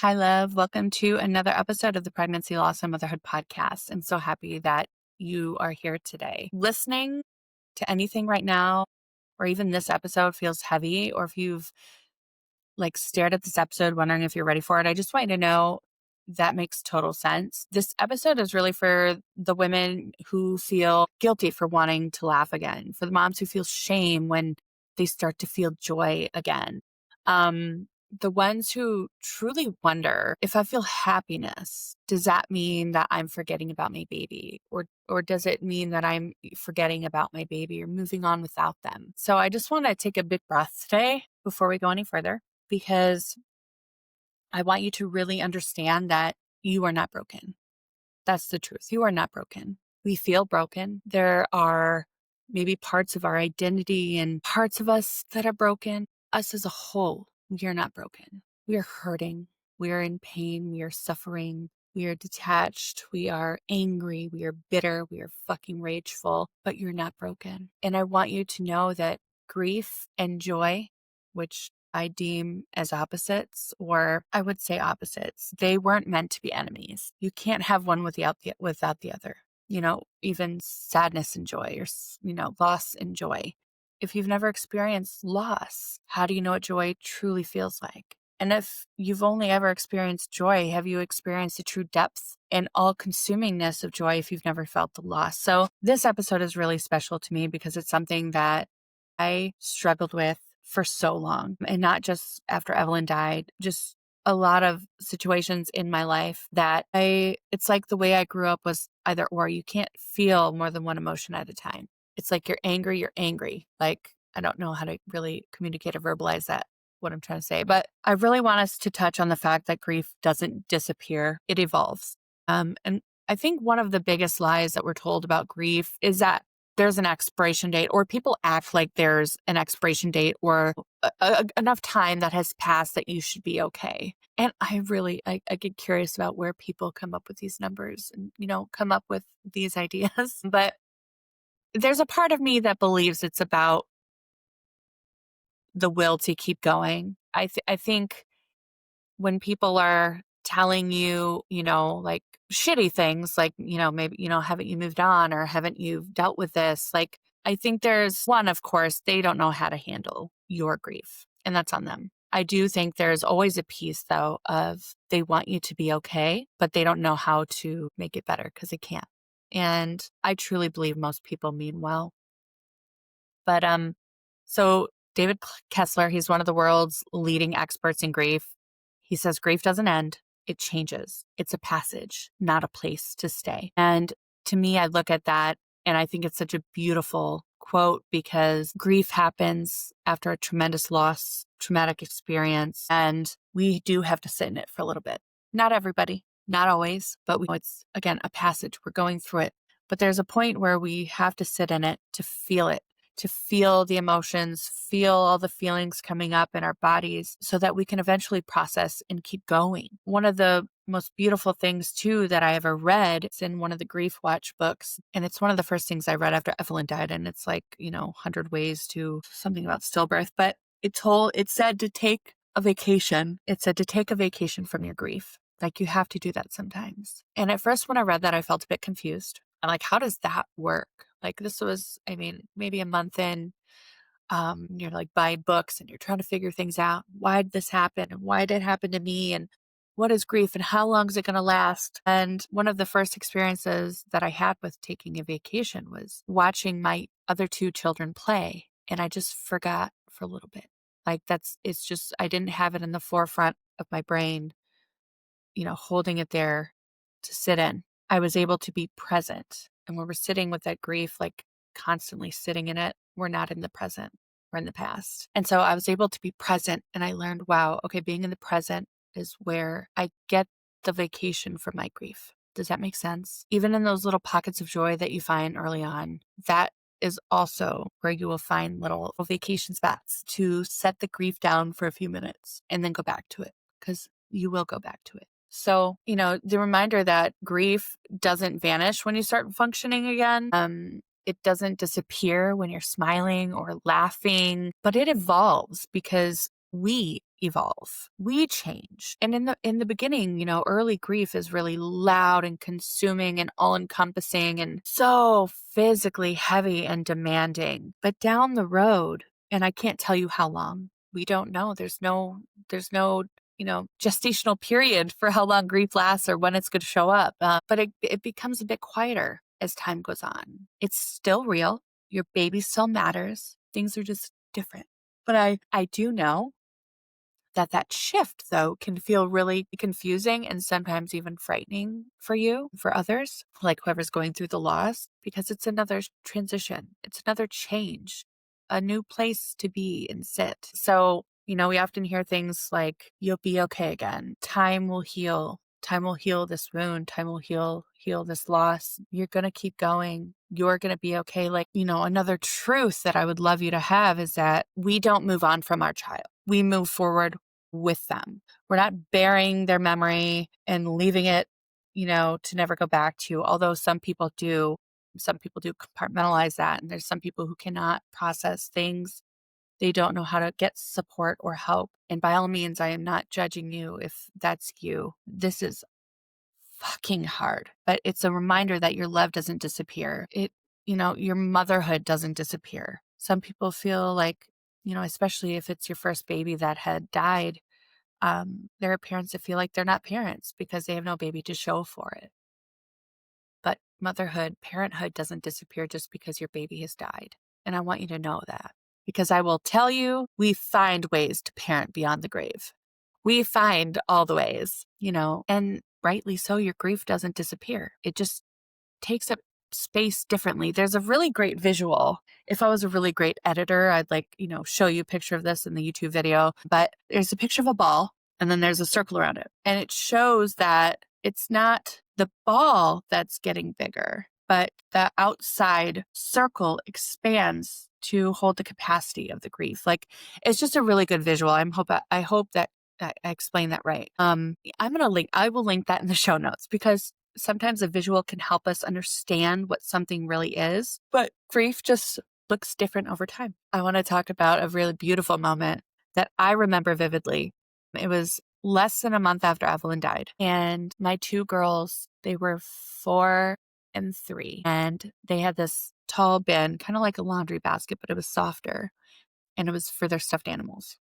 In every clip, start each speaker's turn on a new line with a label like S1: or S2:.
S1: Hi, love. Welcome to another episode of the Pregnancy Loss Motherhood podcast. I'm so happy that you are here today. Listening to anything right now, or even this episode feels heavy, or if you've stared at this episode wondering if you're ready for it, I just want you to know that makes total sense. This episode is really for the women who feel guilty for wanting to laugh again, for the moms who feel shame when they start to feel joy again. The ones who truly wonder, if I feel happiness, does that mean that I'm forgetting about my baby? Or does it mean that I'm forgetting about my baby or moving on without them? So I just want to take a big breath today before we go any further, because I want you to really understand that you are not broken. That's the truth. You are not broken. We feel broken. There are maybe parts of our identity and parts of us that are broken. Us as a whole, we are not broken. We are hurting. We are in pain. We are suffering. We are detached. We are angry. We are bitter. We are fucking rageful, but you're not broken. And I want you to know that grief and joy, which I deem as opposites, or I would say opposites, they weren't meant to be enemies. You can't have one without the other. Even sadness and joy, or loss and joy. If you've never experienced loss, how do you know what joy truly feels like? And if you've only ever experienced joy, have you experienced the true depth and all-consumingness of joy if you've never felt the loss? So this episode is really special to me because it's something that I struggled with for so long, and not just after Evelyn died, just a lot of situations in my life that it's like the way I grew up was either or. You can't feel more than one emotion at a time. It's like you're angry. Like, I don't know how to really communicate or verbalize that, what I'm trying to say, but I really want us to touch on the fact that grief doesn't disappear. It evolves. And I think one of the biggest lies that we're told about grief is that there's an expiration date, or people act like there's an expiration date or enough time that has passed that you should be okay. And I get curious about where people come up with these numbers and, come up with these ideas. But there's a part of me that believes it's about the will to keep going. I think when people are telling you, like shitty things, like, maybe, haven't you moved on, or haven't you dealt with this? Like, I think there's one, of course, they don't know how to handle your grief, and that's on them. I do think there's always a piece, though, of they want you to be okay, but they don't know how to make it better because they can't. And I truly believe most people mean well. But so David Kessler, he's one of the world's leading experts in grief. He says grief doesn't end, it changes. It's a passage, not a place to stay. And to me, I look at that and I think it's such a beautiful quote, because grief happens after a tremendous loss, traumatic experience, and we do have to sit in it for a little bit. Not everybody, not always, but it's, again, a passage. We're going through it. But there's a point where we have to sit in it to feel it, to feel the emotions, feel all the feelings coming up in our bodies so that we can eventually process and keep going. One of the most beautiful things, too, that I ever read, it's in one of the Grief Watch books, and it's one of the first things I read after Evelyn died, and it's like, 100 ways to something about stillbirth, but it said to take a vacation. It said to take a vacation from your grief. Like, you have to do that sometimes. And at first, when I read that, I felt a bit confused. I'm like, how does that work? Like, this was, maybe a month in, you're like buying books and you're trying to figure things out. Why did this happen? And why did it happen to me? And what is grief and how long is it going to last? And one of the first experiences that I had with taking a vacation was watching my other two children play. And I just forgot for a little bit. Like, it's just, I didn't have it in the forefront of my brain, holding it there to sit in. I was able to be present. And when we're sitting with that grief, like constantly sitting in it, we're not in the present, we're in the past. And so I was able to be present, and I learned, wow, okay, being in the present is where I get the vacation from my grief. Does that make sense? Even in those little pockets of joy that you find early on, that is also where you will find little vacation spots to set the grief down for a few minutes and then go back to it, because you will go back to it. So, the reminder that grief doesn't vanish when you start functioning again. It doesn't disappear when you're smiling or laughing, but it evolves because we evolve. We change. And in the beginning, early grief is really loud and consuming and all-encompassing and so physically heavy and demanding. But down the road, and I can't tell you how long, we don't know. There's no gestational period for how long grief lasts or when it's going to show up. But it becomes a bit quieter as time goes on. It's still real. Your baby still matters. Things are just different. But I do know that shift, though, can feel really confusing and sometimes even frightening for you, for others, like whoever's going through the loss, because it's another transition. It's another change, a new place to be and sit. So, we often hear things like, you'll be okay again. Time will heal. Time will heal this wound. Time will heal this loss. You're going to keep going. You're going to be okay. Like, another truth that I would love you to have is that we don't move on from our child. We move forward with them. We're not burying their memory and leaving it, to never go back to, although some people do compartmentalize that. And there's some people who cannot process things. They don't know how to get support or help. And by all means, I am not judging you if that's you. This is fucking hard, but it's a reminder that your love doesn't disappear. Your motherhood doesn't disappear. Some people feel like, especially if it's your first baby that had died, there are parents that feel like they're not parents because they have no baby to show for it. But parenthood doesn't disappear just because your baby has died. And I want you to know that, because I will tell you, we find ways to parent beyond the grave. We find all the ways, and rightly so, your grief doesn't disappear. It just takes up space differently. There's a really great visual. If I was a really great editor, I'd show you a picture of this in the YouTube video, but there's a picture of a ball and then there's a circle around it. And it shows that it's not the ball that's getting bigger, but the outside circle expands to hold the capacity of the grief. Like, it's just a really good visual. I hope that I explained that right. I will link that in the show notes, because sometimes a visual can help us understand what something really is, but grief just looks different over time. I want to talk about a really beautiful moment that I remember vividly. It was less than a month after Evelyn died, and my two girls, they were 4 and 3, and they had this tall bin, kind of like a laundry basket, but it was softer, and it was for their stuffed animals.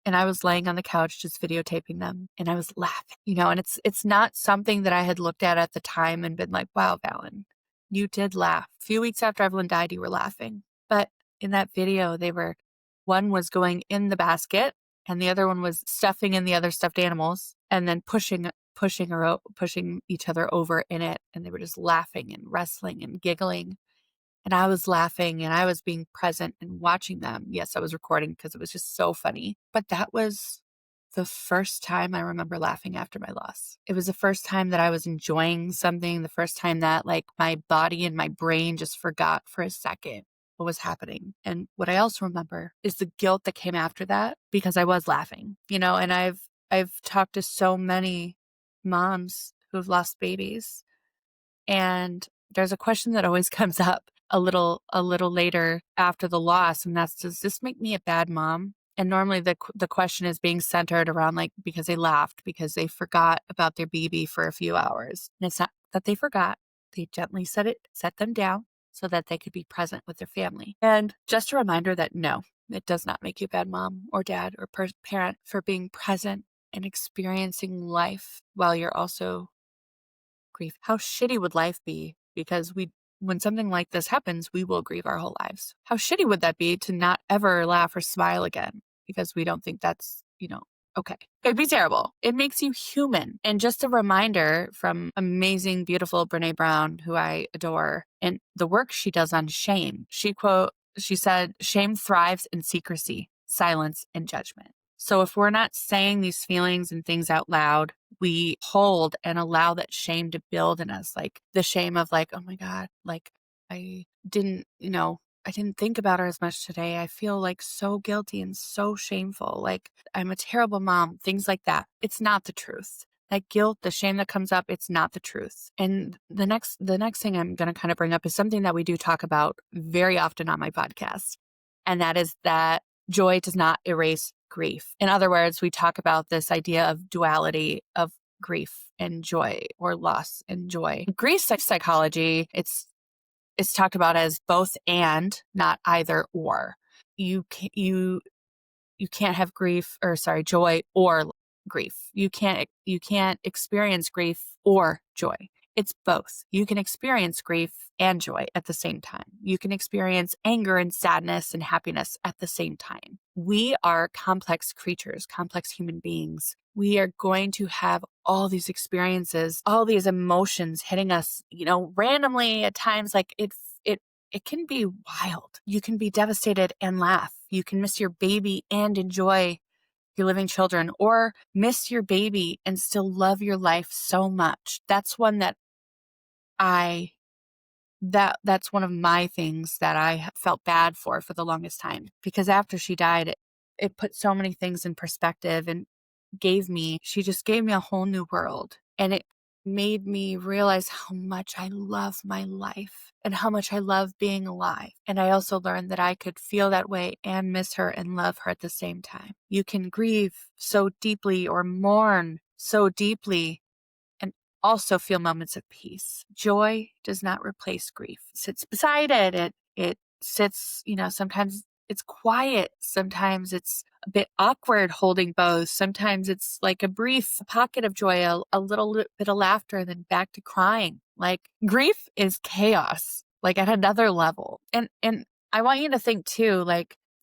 S1: And I was laying on the couch just videotaping them, and I was laughing, and it's not something that I had looked at the time and been like, wow, Vallen, you did laugh. A few weeks after Evelyn died, you were laughing. But in that video, one was going in the basket and the other one was stuffing in the other stuffed animals and then pushing each other over in it. And they were just laughing and wrestling and giggling. And I was laughing and I was being present and watching them. Yes, I was recording because it was just so funny. But that was the first time I remember laughing after my loss. It was the first time that I was enjoying something, the first time that my body and my brain just forgot for a second what was happening. And what I also remember is the guilt that came after that, because I was laughing, and I've talked to so many moms who've lost babies, and there's a question that always comes up a little later after the loss, and that's, does this make me a bad mom? And normally the question is being centered around because they laughed because they forgot about their baby for a few hours. And it's not that they forgot. They gently set them down so that they could be present with their family. And just a reminder that no, it does not make you a bad mom or dad or parent for being present and experiencing life while you're also grief. How shitty would life be? Because when something like this happens, we will grieve our whole lives. How shitty would that be to not ever laugh or smile again? Because we don't think that's, okay. It'd be terrible. It makes you human. And just a reminder from amazing, beautiful Brene Brown, who I adore, and the work she does on shame. She said, shame thrives in secrecy, silence, and judgment. So if we're not saying these feelings and things out loud, we hold and allow that shame to build in us, like the shame of oh my God, I didn't, I didn't think about her as much today. I feel so guilty and so shameful. I'm a terrible mom, things like that. It's not the truth. That guilt, the shame that comes up, it's not the truth. And the next thing I'm going to kind of bring up is something that we do talk about very often on my podcast. And that is that joy does not erase grief. In other words, we talk about this idea of duality of grief and joy, or loss and joy. In grief psychology, it's talked about as both and, not either or. You can't have joy or grief. You can't experience grief or joy. It's both. You can experience grief and joy at the same time. You can experience anger and sadness and happiness at the same time. We are complex creatures, complex human beings. We are going to have all these experiences, all these emotions hitting us, randomly at times. Like it can be wild. You can be devastated and laugh. You can miss your baby and enjoy your living children, or miss your baby and still love your life so much. That's one that's one of my things that I felt bad for the longest time, because after she died, it put so many things in perspective and she just gave me a whole new world. And it made me realize how much I love my life and how much I love being alive. And I also learned that I could feel that way and miss her and love her at the same time. You can grieve so deeply or mourn so deeply and also feel moments of peace. Joy does not replace grief. It sits beside it. It sits, sometimes it's quiet. Sometimes it's a bit awkward holding both. Sometimes it's like a brief pocket of joy, a little bit of laughter, and then back to crying. Like, grief is chaos, like at another level. And I want you to think too,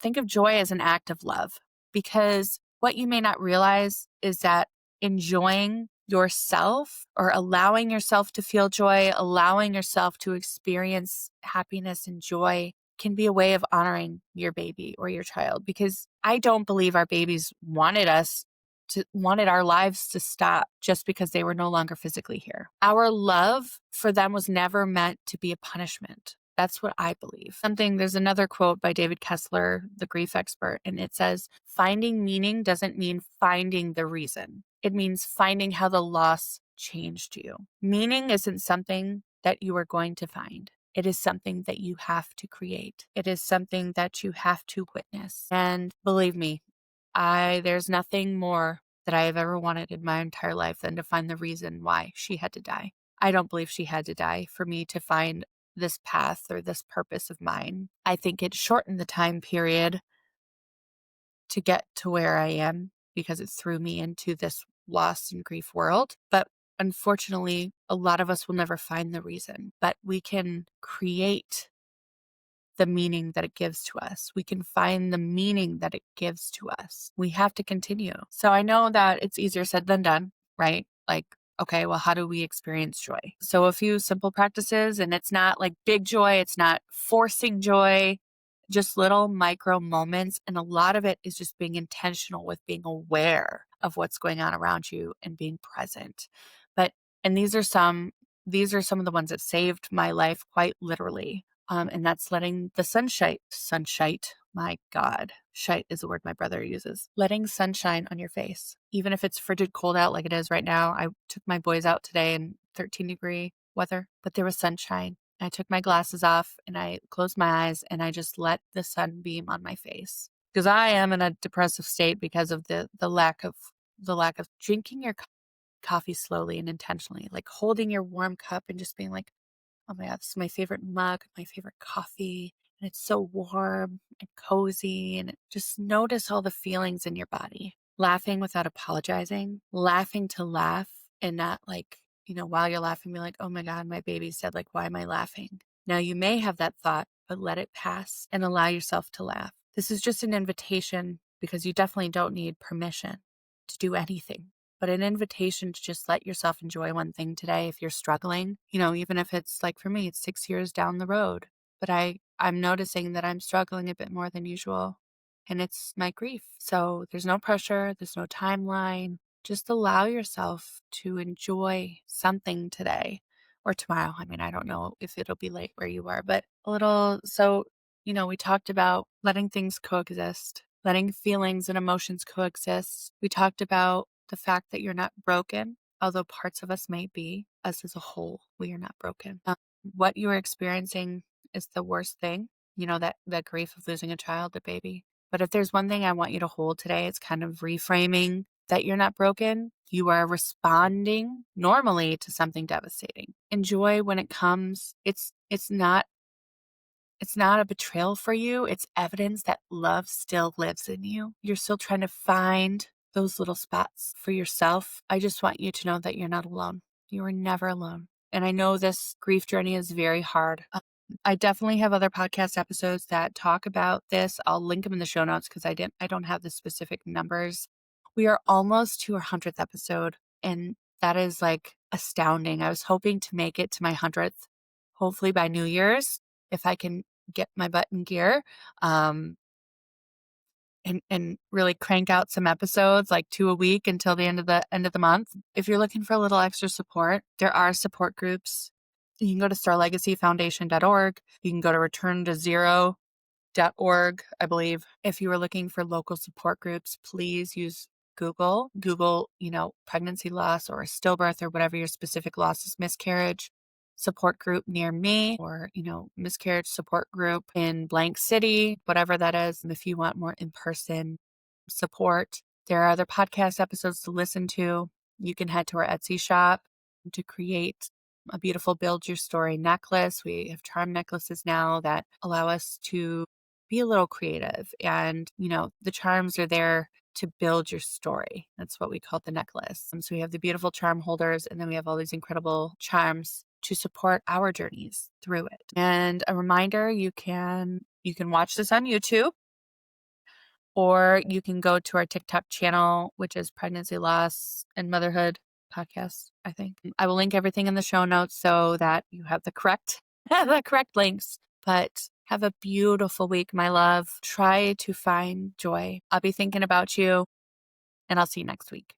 S1: think of joy as an act of love, because what you may not realize is that enjoying yourself, or allowing yourself to feel joy, allowing yourself to experience happiness and joy, can be a way of honoring your baby or your child. Because I don't believe our babies wanted our lives to stop just because they were no longer physically here. Our love for them was never meant to be a punishment. That's what I believe. There's another quote by David Kessler, the grief expert, and it says, "Finding meaning doesn't mean finding the reason. It means finding how the loss changed you." Meaning isn't something that you are going to find. It is something that you have to create. It is something that you have to witness. And believe me, there's nothing more that I have ever wanted in my entire life than to find the reason why she had to die. I don't believe she had to die for me to find this path or this purpose of mine. I think it shortened the time period to get to where I am, because it threw me into this loss and grief world. But unfortunately, a lot of us will never find the reason, but we can create the meaning that it gives to us. We can find the meaning that it gives to us. We have to continue. So I know that it's easier said than done, right? Like, okay, well, how do we experience joy? So a few simple practices, and it's not like big joy. It's not forcing joy, just little micro moments. And a lot of it is just being intentional with being aware of what's going on around you and being present. And these are some of the ones that saved my life quite literally. And that's letting the sunshine, my God, shite is a word my brother uses. Letting sunshine on your face, even if it's frigid cold out like it is right now. I took my boys out today in 13-degree weather, but there was sunshine. I took my glasses off and I closed my eyes and I just let the sun beam on my face, because I am in a depressive state because of the lack of drinking your coffee slowly and intentionally, like holding your warm cup and just being like, oh my God, this is my favorite mug, my favorite coffee. And it's so warm and cozy. And just notice all the feelings in your body. Laughing without apologizing, laughing to laugh, and not like, while you're laughing, be like, oh my God, my baby's dead. Like, why am I laughing? Now you may have that thought, but let it pass and allow yourself to laugh. This is just an invitation, because you definitely don't need permission to do anything, but an invitation to just let yourself enjoy one thing today. If you're struggling, even if it's like, for me, it's 6 years down the road, but I'm noticing that I'm struggling a bit more than usual, and it's my grief. So there's no pressure. There's no timeline. Just allow yourself to enjoy something today or tomorrow. I mean, I don't know if it'll be late where you are, but a little. So, we talked about letting things coexist, letting feelings and emotions coexist. We talked about the fact that you're not broken, although parts of us may be. Us as a whole, we are not broken. What you are experiencing is the worst thing, that grief of losing a child, a baby. But if there's one thing I want you to hold today, it's kind of reframing that you're not broken. You are responding normally to something devastating. Enjoy when it comes. It's not a betrayal for you. It's evidence that love still lives in you. You're still trying to find those little spots for yourself. I just want you to know that you're not alone. You are never alone. And I know this grief journey is very hard. I definitely have other podcast episodes that talk about this. I'll link them in the show notes because I don't have the specific numbers. We are almost to our 100th episode, and that is like astounding. I was hoping to make it to my 100th, hopefully by New Year's, if I can get my butt in gear, and really crank out some episodes, like 2 a week until the end of the month. If you're looking for a little extra support, there are support groups. You can go to starlegacyfoundation.org. You can go to returntozero.org, I believe. If you are looking for local support groups, please use Google, pregnancy loss or stillbirth or whatever your specific loss is, miscarriage support group near me, or, miscarriage support group in blank city, whatever that is. And if you want more in-person support, there are other podcast episodes to listen to. You can head to our Etsy shop to create a beautiful Build Your Story necklace. We have charm necklaces now that allow us to be a little creative. And, the charms are there to build your story. That's what we call the necklace. And so we have the beautiful charm holders, and then we have all these incredible charms to support our journeys through it. And a reminder, you can watch this on YouTube, or you can go to our TikTok channel, which is Pregnancy Loss and Motherhood Podcast, I think. I will link everything in the show notes so that you have the correct the correct links. But have a beautiful week, my love. Try to find joy. I'll be thinking about you, and I'll see you next week.